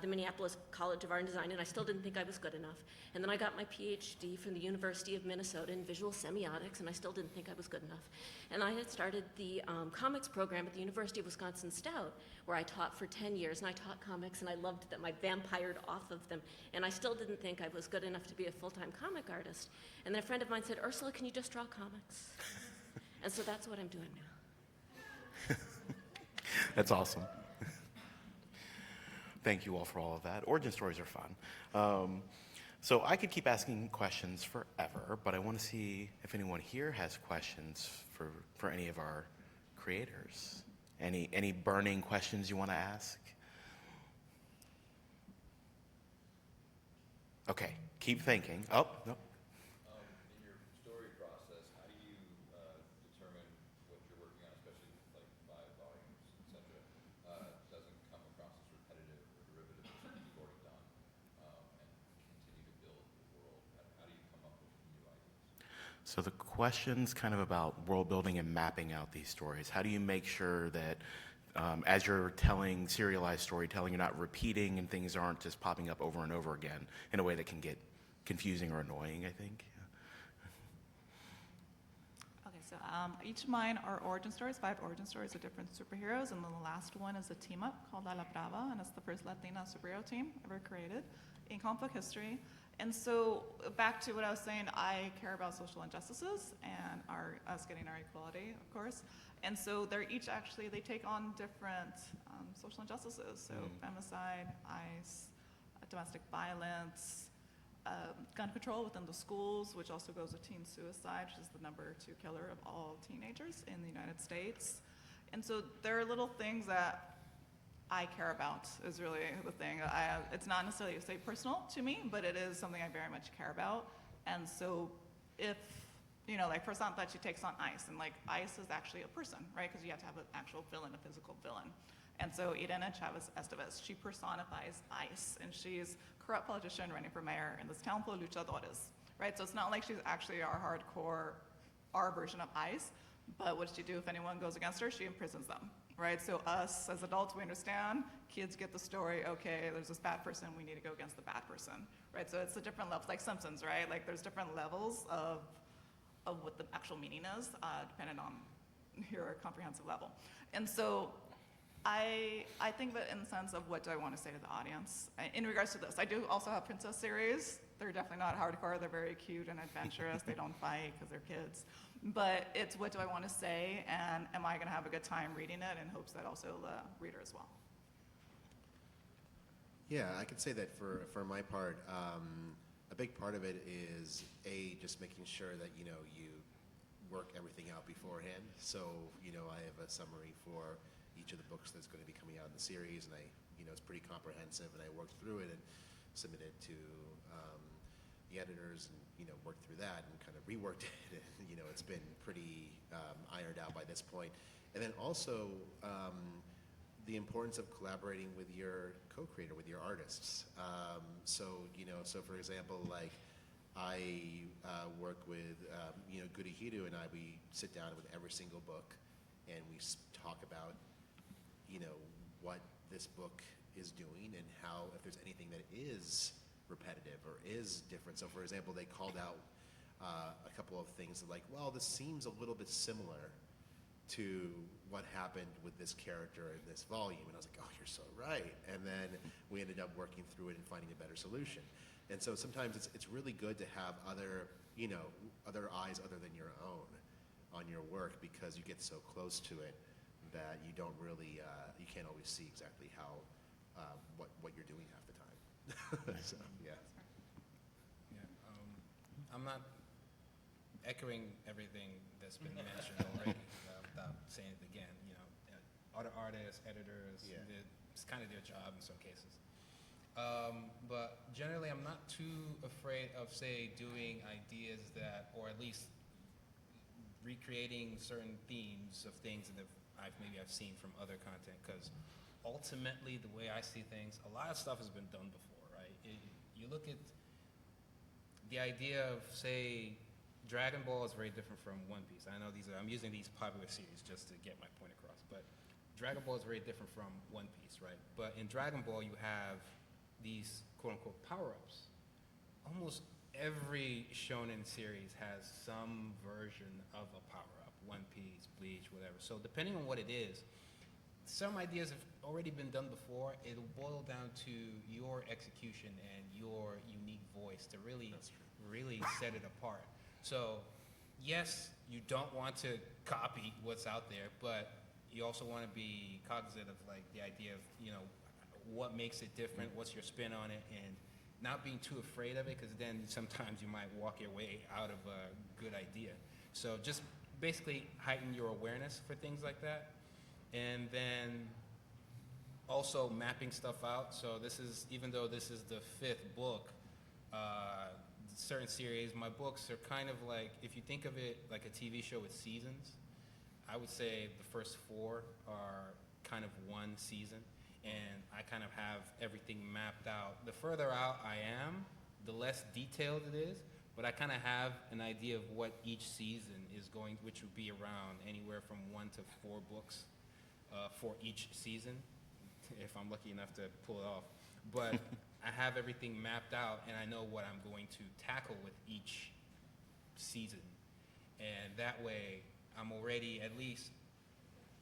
the Minneapolis College of Art and Design, and I still didn't think I was good enough. And then I got my PhD from the University of Minnesota in visual semiotics, and I still didn't think I was good enough. And I had started the comics program at the University of Wisconsin Stout, where I taught for 10 years, and I taught comics, and I loved them. I vampired off of them, and I still didn't think I was good enough to be a full-time comic artist. And then a friend of mine said, Ursula, can you just draw comics? And so that's what I'm doing now. That's awesome. Thank you all for all of that. Origin stories are fun. So I could keep asking questions forever, but I want to see if anyone here has questions for any of our creators. Any burning questions you want to ask? Okay, keep thinking. Oh, no. In your story process, how do you determine what you're working on, especially like 5 volumes, et cetera, doesn't come across as repetitive or derivative of something you've already done, and continue to build the world? How do you come up with new ideas? So the question's kind of about world building and mapping out these stories. How do you make sure that as you're telling serialized storytelling, you're not repeating and things aren't just popping up over and over again in a way that can get confusing or annoying, I think? Okay, so each of mine are origin stories, 5 origin stories of different superheroes, and then the last one is a team-up called La Brava, and it's the first Latina superhero team ever created in comic book history. And so back to what I was saying, I care about social injustices and us getting our equality, of course. And so they're each actually, they take on different social injustices. So femicide, ICE, domestic violence, gun control within the schools, which also goes with teen suicide, which is the number 2 killer of all teenagers in the United States. And so there are little things that I care about is really the thing. It's not necessarily, say, personal to me, but it is something I very much care about. And so if, you know, like for example, that she takes on ICE, and like ICE is actually a person, right? Because you have to have an actual villain, a physical villain. And so Irene Chavez Estevez, she personifies ICE, and she's a corrupt politician running for mayor in this town full of luchadores, right? So it's not like she's actually our hardcore, our version of ICE, but what does she do if anyone goes against her? She imprisons them. Right, so us as adults, we understand, kids get the story, okay, there's this bad person, we need to go against the bad person, right? So it's a different level, like Simpsons, right? Like there's different levels of what the actual meaning is, depending on your comprehensive level. And so I think that in the sense of what do I want to say to the audience, in regards to this, I do also have princess series. They're definitely not hardcore, they're very cute and adventurous, they don't fight because they're kids. But it's what do I want to say, and am I going to have a good time reading it, in hopes that also the reader as well. Yeah, I could say that for my part, a big part of it is just making sure that you work everything out beforehand. So I have a summary for each of the books that's going to be coming out in the series, and it's pretty comprehensive, and I worked through it and submitted to the editors and, worked through that and kind of reworked it. And, it's been pretty ironed out by this point. And then also the importance of collaborating with your co-creator, with your artists. So for example, like I work with, Gurihiru and we sit down with every single book and we talk about, what this book is doing and how, if there's anything that is repetitive or is different. So for example, they called out a couple of things like, well, this seems a little bit similar to what happened with this character in this volume. And I was like, oh, you're so right. And then we ended up working through it and finding a better solution. And so sometimes it's really good to have other eyes other than your own on your work, because you get so close to it that you don't really, you can't always see exactly how, what you're doing half the time. So, yeah. I'm not echoing everything that's been mentioned already without saying it again. Other artists, editors, it's kind of their job in some cases. But generally, I'm not too afraid of, say, doing ideas that, or at least recreating certain themes of things that I've seen from other content, because ultimately, the way I see things, a lot of stuff has been done before, right? You look at the idea of, say, Dragon Ball is very different from One Piece. I know I'm using these popular series just to get my point across, but Dragon Ball is very different from One Piece, right? But in Dragon Ball, you have these quote-unquote power-ups. Almost every shonen series has some version of a power-up. One Piece, Bleach, whatever. So depending on what it is, some ideas have already been done before. It'll boil down to your execution and your unique voice to really set it apart. So yes, you don't want to copy what's out there, but you also want to be cognizant of like the idea of, what makes it different, what's your spin on it, and not being too afraid of it, because then sometimes you might walk your way out of a good idea. So just basically heighten your awareness for things like that. And then also mapping stuff out. So this is, even though this is the 5th book, certain series, my books are kind of like, if you think of it like a TV show with seasons, I would say the first 4 are kind of one season, and I kind of have everything mapped out. The further out I am, the less detailed it is, but I kind of have an idea of what each season is going, which would be around anywhere from 1 to 4 books for each season, if I'm lucky enough to pull it off. But I have everything mapped out, and I know what I'm going to tackle with each season. And that way, I'm already at least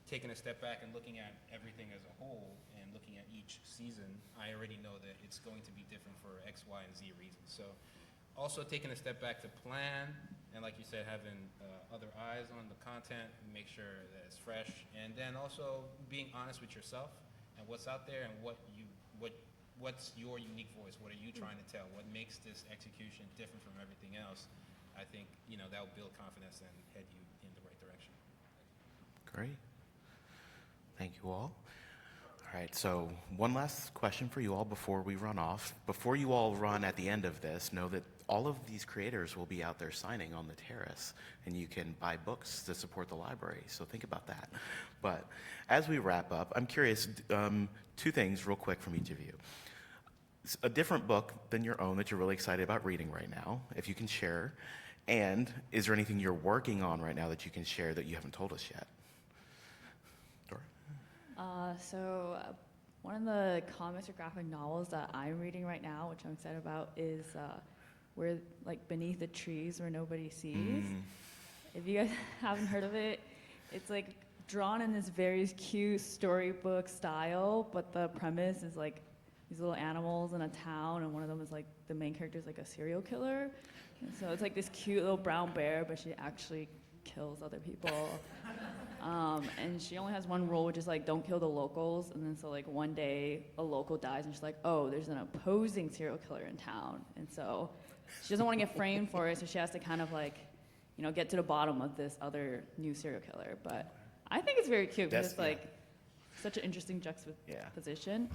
taking a step back and looking at everything as a whole and looking at each season. I already know that it's going to be different for X, Y, and Z reasons. So also taking a step back to plan, and like you said, having other eyes on the content and make sure that it's fresh. And then also being honest with yourself and what's out there and what's your unique voice? What are you trying to tell? What makes this execution different from everything else? I think, that will build confidence and head you in the right direction. Great. Thank you all. All right, so one last question for you all before we run off. Before you all run at the end of this, know that all of these creators will be out there signing on the terrace, and you can buy books to support the library, so think about that. But as we wrap up, I'm curious, 2 things real quick from each of you. A different book than your own that you're really excited about reading right now, if you can share, and is there anything you're working on right now that you can share that you haven't told us yet? Dora? So one of the comics or graphic novels that I'm reading right now, which I'm excited about, is We're like Beneath the Trees Where Nobody Sees. If you guys haven't heard of it, it's like drawn in this very cute storybook style, but the premise is like these little animals in a town, and one of them is like, the main character is like a serial killer. And so it's like this cute little brown bear, but she actually kills other people. And she only has one rule, which is like, don't kill the locals. And then so like one day a local dies and she's like, oh, there's an opposing serial killer in town. And so she doesn't want to get framed for it, so she has to kind of like, get to the bottom of this other new serial killer. But I think it's very cute because it's like such an interesting juxtaposition.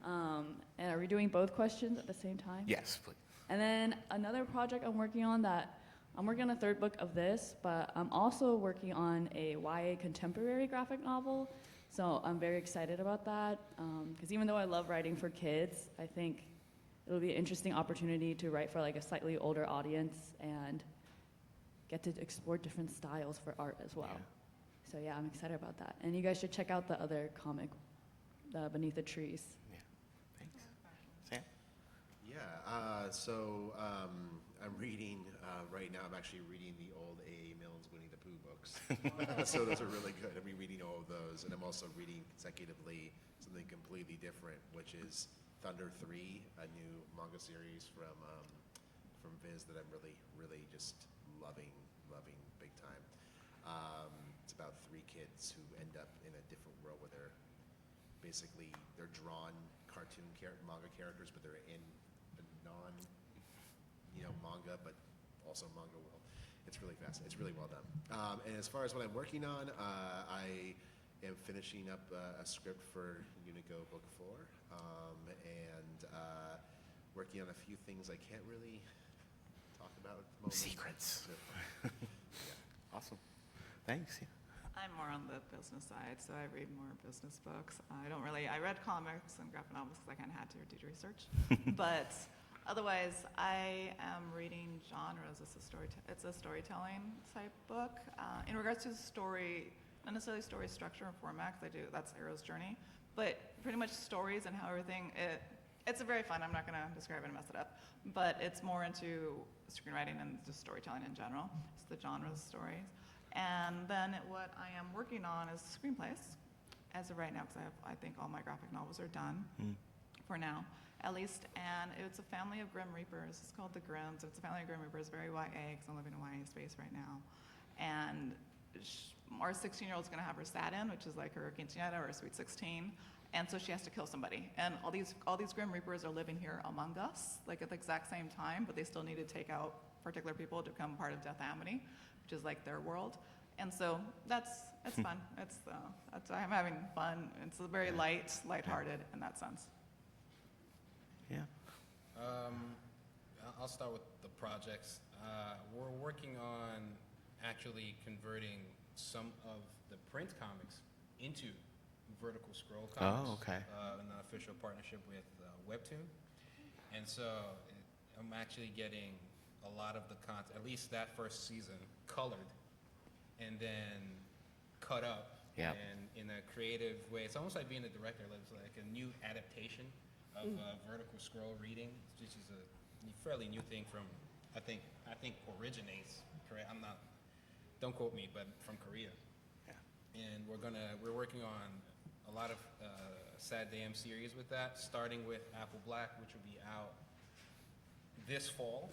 And are we doing both questions at the same time? Yes, please. And then another project I'm working on I'm working on a third book of this, but I'm also working on a YA contemporary graphic novel. So I'm very excited about that, because even though I love writing for kids, I think it'll be an interesting opportunity to write for like a slightly older audience and get to explore different styles for art as well. Yeah. So yeah, I'm excited about that. And you guys should check out the other comic, Beneath the Trees. Yeah. Thanks. Sam? Yeah, I'm reading, right now I'm actually reading the old A. Milne's Winnie the Pooh books. So those are really good. I'm rereading all of those, and I'm also reading consecutively something completely different, which is Thunder 3, a new manga series from Viz that I'm really just loving big time. It's about 3 kids who end up in a different world where they're drawn cartoon manga characters, but they're in a non, manga, but also manga world. It's really fascinating. It's really well done. And as far as what I'm working on, I am finishing up a script for Unico Book 4, and working on a few things I can't really talk about at the moment. Secrets. Yeah. Awesome. Thanks. Yeah. I'm more on the business side, so I read more business books. I read comics and graphic novels because I kind of had to do research. But otherwise, I am reading genres. It's a storytelling type book. In regards to story, not necessarily story structure and format, because that's Arrow's journey, but pretty much stories and how everything, it's a very fun, I'm not going to describe it and mess it up, but it's more into screenwriting and just storytelling in general. It's the genre stories. And then what I am working on is screenplays as of right now, because I think all my graphic novels are done for now, at least. And it's a family of Grim Reapers. It's called The Grims. It's a family of Grim Reapers, very YA, because I'm living in YA space right now. And our 16-year-old's going to have her Sattin, which is like her quinceañera or sweet 16. And so she has to kill somebody. And all these Grim Reapers are living here among us, like at the exact same time, but they still need to take out particular people to become part of Death Amity, which is like their world. And so it's fun. I'm having fun. It's very lighthearted in that sense. Yeah. I'll start with the projects. We're working on actually converting some of the print comics into vertical scroll comics. Oh, okay. In an official partnership with Webtoon. And so I'm actually getting a lot of the content, at least that first season, colored and then cut up in a creative way. It's almost like being a director. It's like a new adaptation of vertical scroll reading, which is a fairly new thing from, I think originates, correct? Don't quote me, but from Korea. Yeah. And we're working on a lot of Saturday AM series with that, starting with Apple Black, which will be out this fall,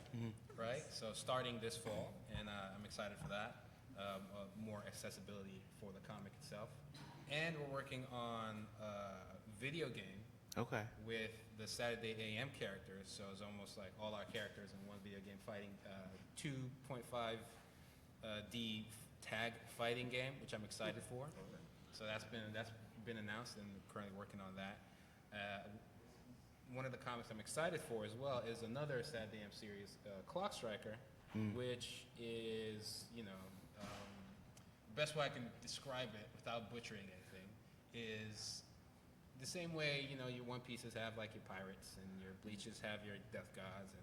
right? So starting this fall, and I'm excited for that. More accessibility for the comic itself. And we're working on a video game with the Saturday AM characters. So it's almost like all our characters in one video game fighting 2.5D tag fighting game, which I'm excited for. So that's been announced, and we're currently working on that. One of the comics I'm excited for as well is another Saturday AM series, Clock Striker, which is, best way I can describe it without butchering anything is the same way, your One Pieces have like your pirates and your Bleaches have your death gods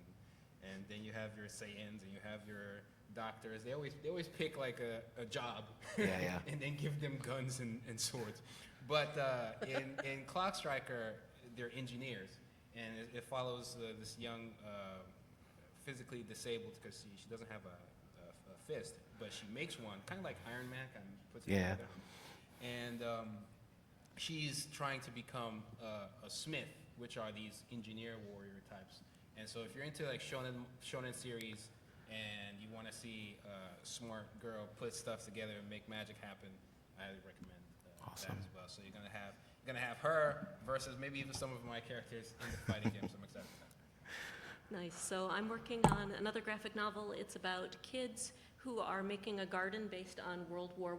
and then you have your Saiyans and you have your doctors. They always pick like a job and then give them guns and swords. But in Clock Striker, they're engineers, and it follows this young physically disabled, because she doesn't have a fist, but she makes one, kind of like Iron Man, kind of puts it together. And she's trying to become a smith, which are these engineer warrior types. And so if you're into like shonen series and you want to see a smart girl put stuff together and make magic happen, I highly recommend that as well. So you're gonna have her versus maybe even some of my characters in the fighting game. So I'm excited for that. Nice. So I'm working on another graphic novel. It's about kids who are making a garden based on World War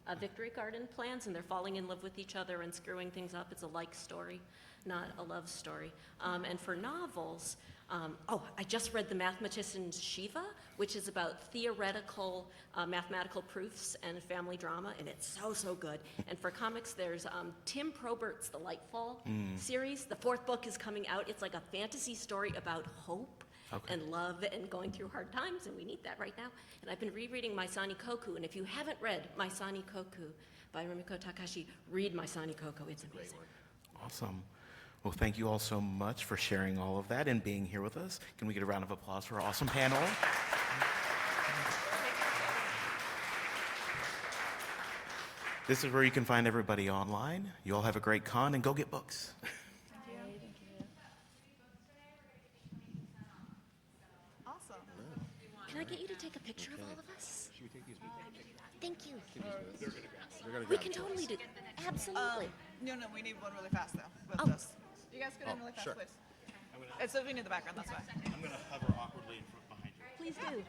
I victory garden plans, and they're falling in love with each other and screwing things up. It's a like story, not a love story. And for novels, I just read The Mathematician Shiva, which is about theoretical mathematical proofs and family drama, and it's so good. And for comics, there's Tim Probert's The Lightfall series. The 4th book is coming out. It's like a fantasy story about hope and love and going through hard times, and we need that right now. And I've been rereading Maisani Koku, and if you haven't read Maisani Koku by Rumiko Takashi, read Maisani Koku. It's amazing. Awesome. Well, thank you all so much for sharing all of that and being here with us. Can we get a round of applause for our awesome panel? This is where you can find everybody online. You all have a great con, and go get books. Awesome. Can I get you to take a picture of all of us? Should we take these? Thank you. They're gonna We grab can it for totally us. do. Absolutely. No, we need one really fast, though, with Oh. this. You guys get in really fast, sure. please. It's so we need the background, that's why. I'm going to hover awkwardly in front behind you. Please do.